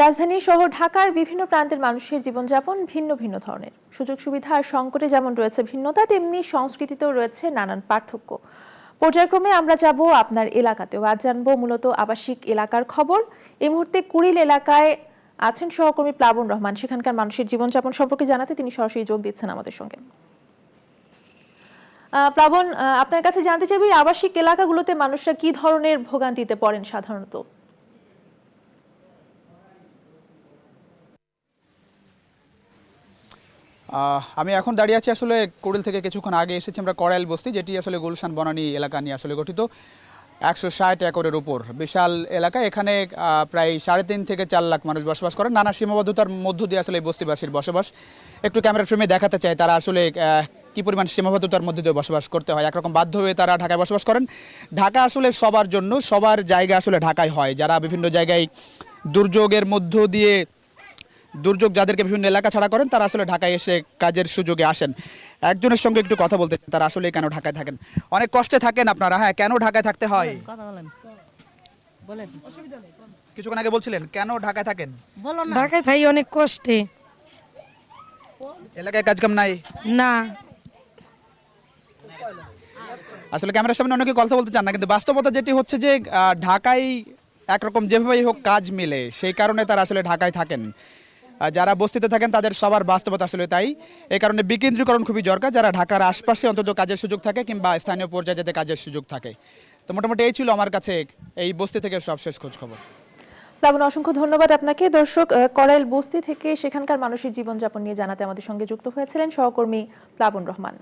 রাজধানী শহর ঢাকার বিভিন্ন প্রান্তের মানুষের জীবনযাপন ভিন্ন ভিন্ন ধরনের। সুযোগ সুবিধা আর সংকটে যেমন রয়েছে ভিন্নতা, তেমনি সংস্কৃতিতেও রয়েছে নানান পার্থক্য। পর্যায়ক্রমে আমরা যাব আপনার এলাকাতেও। আজ জানবো মূলত আবাসিক এলাকার খবর। এই মুহূর্তে কুড়িল এলাকায় আছেন সহকর্মী প্লাবন রহমান। সেখানকার মানুষের জীবনযাপন সম্পর্কে জানাতে তিনি সরাসরি যোগ দিচ্ছেন আমাদের সঙ্গে। প্লাবন, আপনার কাছে জানতে চাইব আবাসিক এলাকাগুলোতে মানুষরা কি ধরনের ভোগান্তিতে পড়েন সাধারণত? আমি এখন দাঁড়িয়ে আছি আসলে কুড়িল থেকে কিছুক্ষণ আগে এসেছি আমরা কড়াইল বস্তি, যেটি আসলে গুলশান বনানী এলাকা নিয়ে আসলে গঠিত। 160 একরের উপর বিশাল এলাকা। এখানে প্রায় 3.5 থেকে 4 লাখ মানুষ বসবাস করেন। নানা সীমাবদ্ধতার মধ্য দিয়ে আসলে এই বস্তিবাসীর বসবাস। একটু ক্যামেরা ফ্রেমে দেখাতে চাই তারা আসলে কি পরিমাণ সীমাবদ্ধতার মধ্যে দিয়ে বসবাস করতে হয়। একরকম বাধ্য হয়ে তারা ঢাকায় বসবাস করেন। ঢাকা আসলে সবার জন্য, সবার জায়গা আসলে ঢাকায় হয়। যারা বিভিন্ন জায়গায় দুর্যোগের মধ্য দিয়ে দুর্যোগ যাদেরকে বিভিন্ন এলাকা ছাড়া করেন, তারা আসলে ঢাকায় এসে কাজের সুযোগে আসেন। একজনের সঙ্গে একটু কথা বলতে, তারা আসলে কেন ঢাকায় থাকেন। অনেক কষ্টে থাকেন আপনারা, হ্যাঁ, কেন ঢাকায় থাকতে হয়? কিছুক্ষণ আগে বলছিলেন কেন ঢাকায় থাকেন। ঢাকায় থাকি অনেক কষ্টে। এলাকায় কাজকাম নাই না, আসলে ক্যামেরার সামনে অনেকে কথা বলতে চান না, কিন্তু বাস্তবতা যেটি হচ্ছে যে ঢাকায় একরকম যেভাবেই হোক কাজ মিলে, সেই কারণে তারা আসলে ঢাকায় থাকেন। যারা বস্তিতে থাকেন তাদের সবার বাস্তবতা আসলে তাই। এই কারণে বিকেন্দ্রীকরণ খুবই দরকার। যারা ঢাকার আশপাশে অন্তত কাজের সুযোগ থাকে কিংবা স্থানীয় পর্যায়ে যাতে কাজের সুযোগ থাকে। তো মোটামুটি এই ছিল আমার কাছে এই বস্তি থেকে সবশেষ খোঁজ খবর। প্লাবন, অসংখ্য ধন্যবাদ আপনাকে। দর্শক, কড়াইল বস্তি থেকে সেখানকার মানুষের জীবনযাপন নিয়ে জানাতে আমাদের সঙ্গে যুক্ত হয়েছিলেন সহকর্মী প্লাবন রহমান।